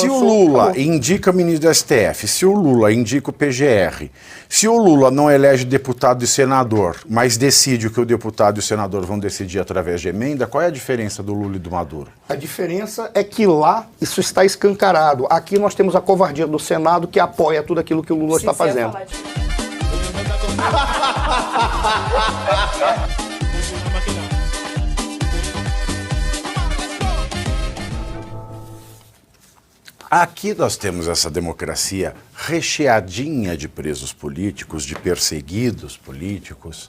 Se o Lula indica ministro do STF, se o Lula indica o PGR, se o Lula não elege deputado e senador, mas decide o que o deputado e o senador vão decidir através de emenda, qual é a diferença do Lula e do Maduro? A diferença é que lá isso está escancarado. Aqui nós temos a covardia do Senado que apoia tudo aquilo que o Lula está fazendo. Aqui nós temos essa democracia recheadinha de presos políticos, de perseguidos políticos,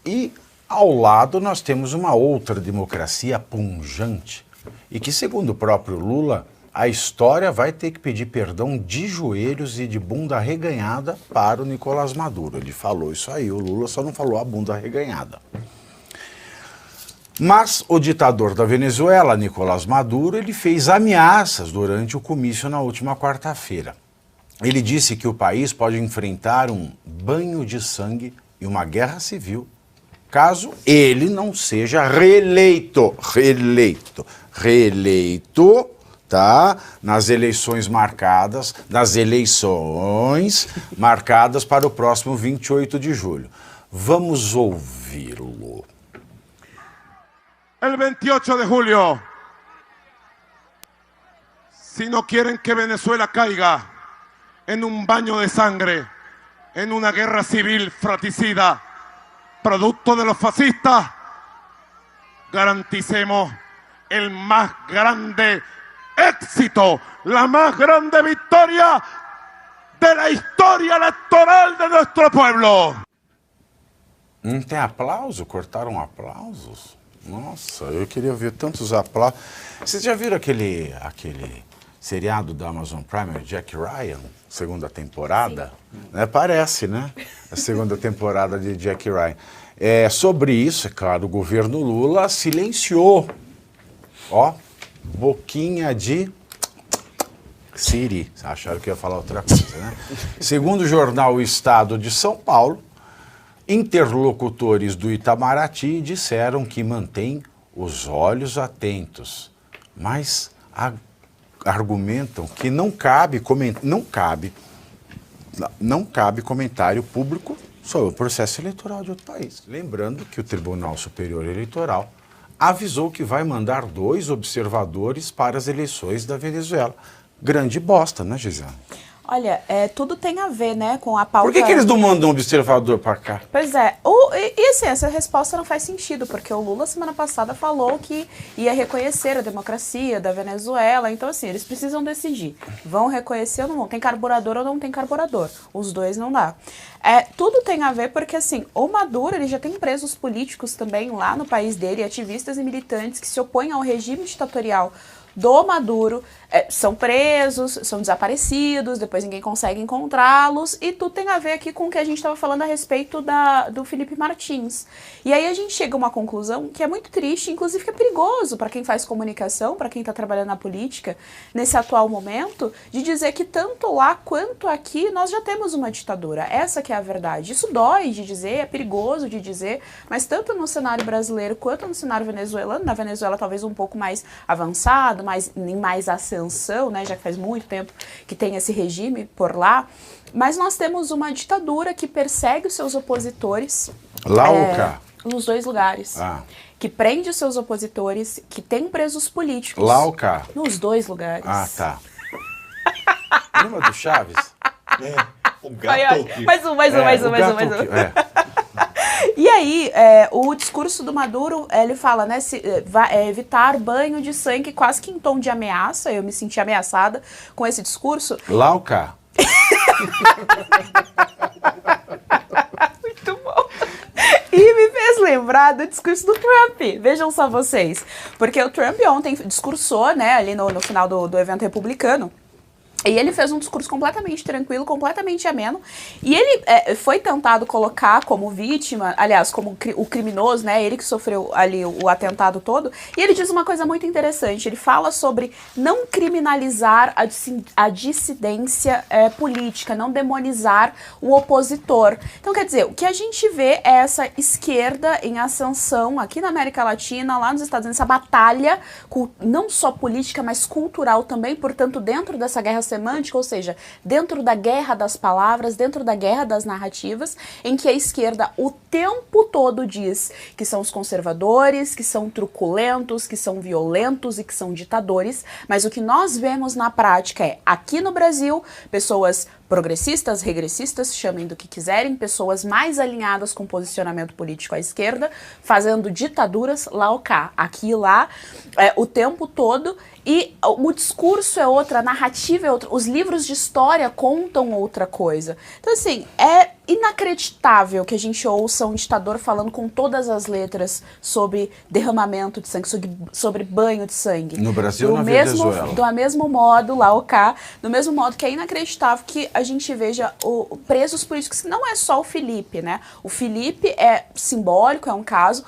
e ao lado nós temos uma outra democracia pungente e que, segundo o próprio Lula, a história vai ter que pedir perdão de joelhos e de bunda reganhada para o Nicolás Maduro. Ele falou isso aí, o Lula só não falou a bunda reganhada. Mas o ditador da Venezuela, Nicolás Maduro, ele fez ameaças durante o comício na última quarta-feira. Ele disse que o país pode enfrentar um banho de sangue e uma guerra civil caso ele não seja reeleito, tá? Nas eleições marcadas para o próximo 28 de julho. Vamos ouvi-lo. El 28 de julio, si no quieren que Venezuela caiga en un baño de sangre, en una guerra civil fratricida, producto de los fascistas, garanticemos el más grande éxito, la más grande victoria de la historia electoral de nuestro pueblo. Não tem aplauso? Cortaram aplausos? Nossa, eu queria ver tantos aplausos. Vocês já viram aquele seriado da Amazon Prime, Jack Ryan, segunda temporada? Né, parece, né? A segunda temporada de Jack Ryan. Sobre isso, é claro, o governo Lula silenciou. Ó, boquinha de Siri. Acharam que ia falar outra coisa, né? Segundo o jornal O Estado de São Paulo, interlocutores do Itamaraty disseram que mantém os olhos atentos, mas argumentam que não cabe comentário público sobre o processo eleitoral de outro país. Lembrando que o Tribunal Superior Eleitoral avisou que vai mandar 2 observadores para as eleições da Venezuela. Grande bosta, né, Gisele? Olha, tudo tem a ver, né, com a pauta... Por que eles não mandam um observador para cá? Pois é, e assim, essa resposta não faz sentido, porque o Lula, semana passada, falou que ia reconhecer a democracia da Venezuela, então assim, eles precisam decidir, vão reconhecer ou não vão, tem carburador ou não tem carburador, os dois não dá. Tudo tem a ver porque, assim, o Maduro, ele já tem presos políticos também lá no país dele, ativistas e militantes que se opõem ao regime ditatorial do Maduro, são presos, são desaparecidos, depois ninguém consegue encontrá-los, e tudo tem a ver aqui com o que a gente estava falando a respeito do Felipe Martins. E aí a gente chega a uma conclusão que é muito triste, inclusive que é perigoso para quem faz comunicação, para quem está trabalhando na política, nesse atual momento, de dizer que tanto lá quanto aqui nós já temos uma ditadura. Essa que é a verdade. Isso dói de dizer, é perigoso de dizer, mas tanto no cenário brasileiro quanto no cenário venezuelano, na Venezuela talvez um pouco mais avançado, em mais ascensão, né, já que faz muito tempo que tem esse regime por lá, mas nós temos uma ditadura que persegue os seus opositores. Lá ou cá? Nos dois lugares. Que prende os seus opositores, que tem presos políticos. Lá ou cá? Nos dois lugares. Ah, tá. Lembra do Chaves? O gato. Mais um. E aí, o discurso do Maduro, ele fala, né, evitar banho de sangue quase que em tom de ameaça. Eu me senti ameaçada com esse discurso. Lá ou cá? Muito bom. E me fez lembrar do discurso do Trump. Vejam só vocês. Porque o Trump ontem discursou, né, ali no final do evento republicano. E ele fez um discurso completamente tranquilo, completamente ameno. E ele foi tentado colocar como vítima, aliás, como o criminoso, né? Ele que sofreu ali o atentado todo. E ele diz uma coisa muito interessante. Ele fala sobre não criminalizar a dissidência política, não demonizar o opositor. Então, quer dizer, o que a gente vê é essa esquerda em ascensão aqui na América Latina, lá nos Estados Unidos, essa batalha, não só política, mas cultural também, portanto, dentro dessa guerra semântica, ou seja, dentro da guerra das palavras, dentro da guerra das narrativas, em que a esquerda o tempo todo diz que são os conservadores, que são truculentos, que são violentos e que são ditadores, mas o que nós vemos na prática é, aqui no Brasil, pessoas progressistas, regressistas, chamem do que quiserem, pessoas mais alinhadas com posicionamento político à esquerda, fazendo ditaduras lá ou cá, aqui e lá, o tempo todo, e o discurso é outra, a narrativa é outra, os livros de história contam outra coisa. Então, assim, é inacreditável que a gente ouça um ditador falando com todas as letras sobre derramamento de sangue, sobre banho de sangue. No Brasil ou na Venezuela? Do mesmo modo, lá ou cá, do mesmo modo que é inacreditável que a gente veja presos políticos, que não é só o Felipe, né? O Felipe é simbólico, é um caso.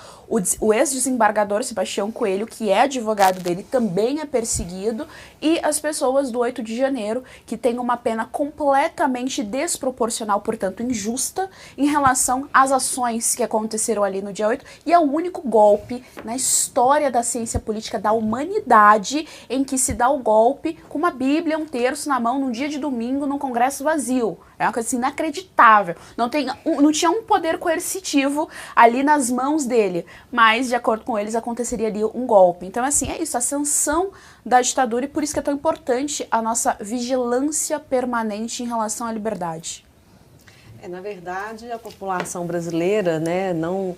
O ex-desembargador Sebastião Coelho, que é advogado dele, também é perseguido. E as pessoas do 8 de janeiro, que têm uma pena completamente desproporcional, portanto injusta, em relação às ações que aconteceram ali no dia 8. E é o único golpe na história da ciência política da humanidade em que se dá o golpe com uma Bíblia, um terço na mão, num dia de domingo, num congresso vazio. É uma coisa assim, inacreditável. Não tinha um poder coercitivo ali nas mãos dele, mas, de acordo com eles, aconteceria ali um golpe. Então, assim, é isso, a ascensão da ditadura, e por isso que é tão importante a nossa vigilância permanente em relação à liberdade. Na verdade, a população brasileira, né, não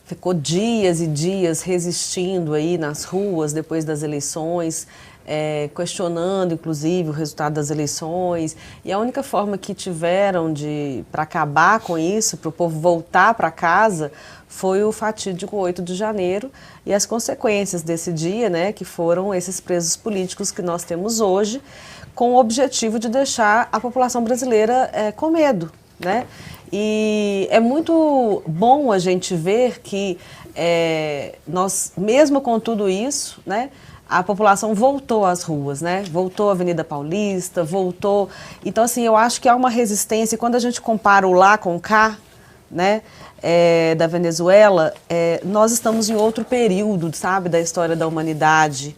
ficou dias e dias resistindo aí nas ruas depois das eleições, questionando, inclusive, o resultado das eleições. E a única forma que tiveram para acabar com isso, para o povo voltar para casa, foi o fatídico 8 de janeiro e as consequências desse dia, né, que foram esses presos políticos que nós temos hoje, com o objetivo de deixar a população brasileira com medo, né? E é muito bom a gente ver que nós, mesmo com tudo isso, né, a população voltou às ruas, né? Voltou à Avenida Paulista, voltou. Então, assim, eu acho que há uma resistência. E quando a gente compara o lá com o cá, né, da Venezuela, nós estamos em outro período, sabe, da história da humanidade.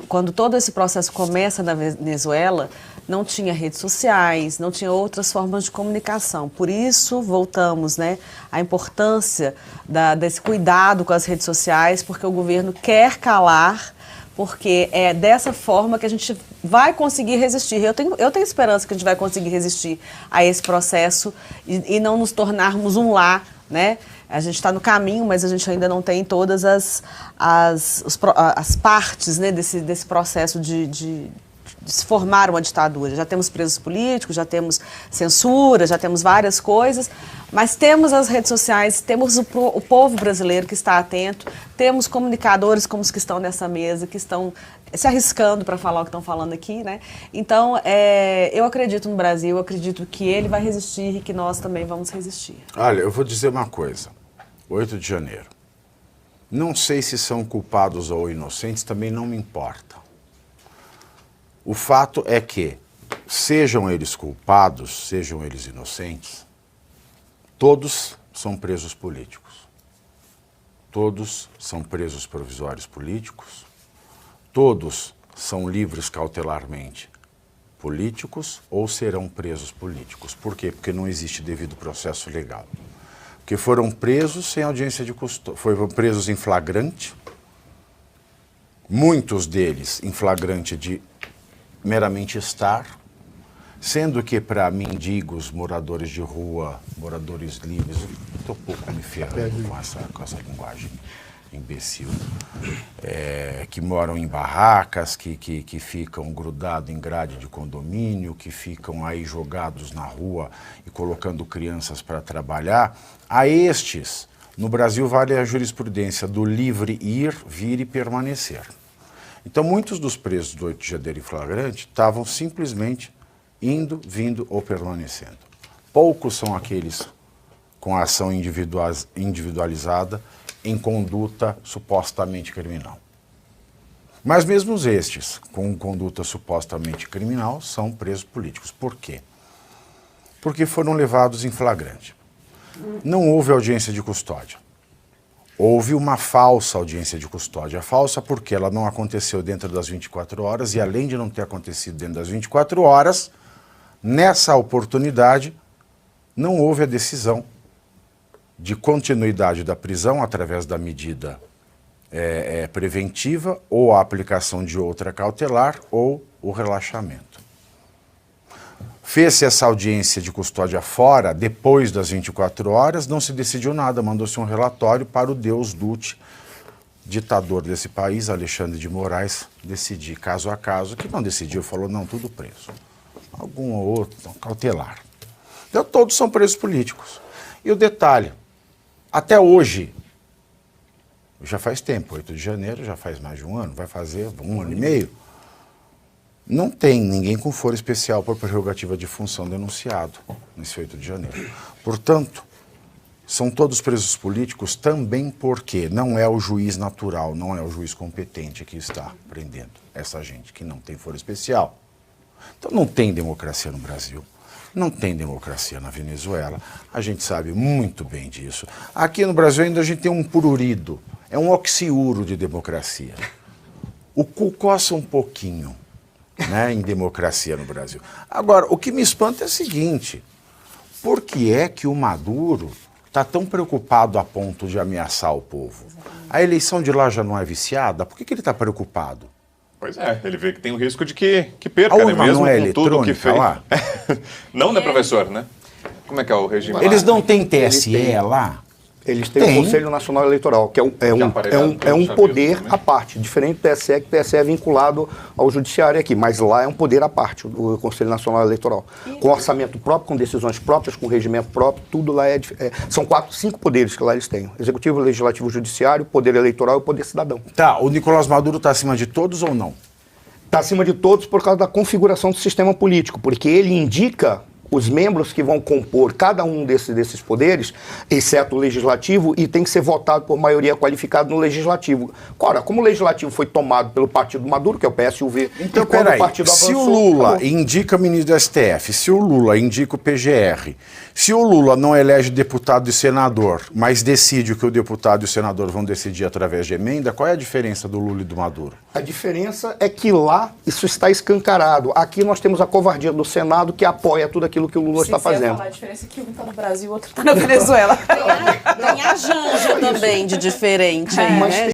Quando todo esse processo começa na Venezuela, não tinha redes sociais, não tinha outras formas de comunicação. Por isso, voltamos, né, à importância desse cuidado com as redes sociais, porque o governo quer calar, porque é dessa forma que a gente vai conseguir resistir. Eu tenho esperança que a gente vai conseguir resistir a esse processo e não nos tornarmos um lá, né? A gente está no caminho, mas a gente ainda não tem todas as partes, né, desse processo de se formar uma ditadura. Já temos presos políticos, já temos censura, já temos várias coisas, mas temos as redes sociais, temos o povo brasileiro que está atento, temos comunicadores como os que estão nessa mesa, que estão se arriscando para falar o que estão falando aqui, né? Então, eu acredito no Brasil, eu acredito que ele vai resistir e que nós também vamos resistir. Olha, eu vou dizer uma coisa. 8 de janeiro. Não sei se são culpados ou inocentes, também não me importa. O fato é que, sejam eles culpados, sejam eles inocentes, todos são presos políticos. Todos são presos provisórios políticos. Todos são livres cautelarmente políticos ou serão presos políticos. Por quê? Porque não existe devido processo legal. Porque foram presos sem audiência de custódia, foram presos em flagrante, muitos deles em flagrante de meramente estar, sendo que para mendigos, moradores de rua, moradores livres, eu estou pouco me ferrando com essa linguagem imbecil, que moram em barracas, que ficam grudados em grade de condomínio, que ficam aí jogados na rua e colocando crianças para trabalhar, a estes, no Brasil vale a jurisprudência do livre ir, vir e permanecer. Então, muitos dos presos do 8 de janeiro em flagrante estavam simplesmente indo, vindo ou permanecendo. Poucos são aqueles com a ação individualizada em conduta supostamente criminal. Mas mesmo estes, com conduta supostamente criminal, são presos políticos. Por quê? Porque foram levados em flagrante. Não houve audiência de custódia. Houve uma falsa audiência de custódia. Falsa porque ela não aconteceu dentro das 24 horas e, além de não ter acontecido dentro das 24 horas, nessa oportunidade, não houve a decisão de continuidade da prisão através da medida preventiva ou a aplicação de outra cautelar ou o relaxamento. Fez-se essa audiência de custódia fora, depois das 24 horas, não se decidiu nada, mandou-se um relatório para o Deus Dutch, ditador desse país, Alexandre de Moraes, decidir caso a caso, que não decidiu, falou, não, tudo preso. Algum ou outro, não, cautelar. Então todos são presos políticos. E o detalhe, até hoje, já faz tempo, 8 de janeiro, já faz mais de um ano, vai fazer 1 ano e meio, não tem ninguém com foro especial por prerrogativa de função denunciado nesse 8 de janeiro. Portanto, são todos presos políticos também porque não é o juiz natural, não é o juiz competente que está prendendo essa gente que não tem foro especial. Então não tem democracia no Brasil, não tem democracia na Venezuela, a gente sabe muito bem disso. Aqui no Brasil ainda a gente tem um pururido, é um oxiuro de democracia. O cu coça um pouquinho, né, em democracia no Brasil. Agora, o que me espanta é o seguinte, por que é que o Maduro está tão preocupado a ponto de ameaçar o povo? A eleição de lá já não é viciada? Por que ele está preocupado? Pois é, ele vê que tem o risco de que perca, A né? urna Mesmo não é com tudo que eletrônica fez. lá? Não, né, professor, né? Como é que é o regime Eles lá? não têm TSE lá? Eles têm Tem. o Conselho Nacional Eleitoral, que é um aparelhado poder também. à parte, diferente do TSE, que o TSE é vinculado ao judiciário aqui, mas lá é um poder à parte, o Conselho Nacional Eleitoral. Com orçamento próprio, com decisões próprias, com regimento próprio, tudo lá são 5 poderes que lá eles têm. Executivo, Legislativo, Judiciário, Poder Eleitoral e o Poder Cidadão. Tá, o Nicolás Maduro está acima de todos ou não? Está acima de todos por causa da configuração do sistema político, porque ele indica os membros que vão compor cada um desses poderes, exceto o legislativo, e tem que ser votado por maioria qualificada no legislativo. Ora, como o legislativo foi tomado pelo partido Maduro, que é o PSUV, Então, e quando peraí, o partido se avançou, o Lula acabou. indica o ministro do STF, se o Lula indica o PGR, se o Lula não elege deputado e senador, mas decide o que o deputado e o senador vão decidir através de emenda, qual é a diferença do Lula e do Maduro? A diferença é que lá isso está escancarado. Aqui nós temos a covardia do Senado que apoia tudo aquilo que o Lula está Se você ia fazendo. falar a diferença é que um está no Brasil e o outro está na Venezuela. Tem a Janja também de diferente aí, Mas né?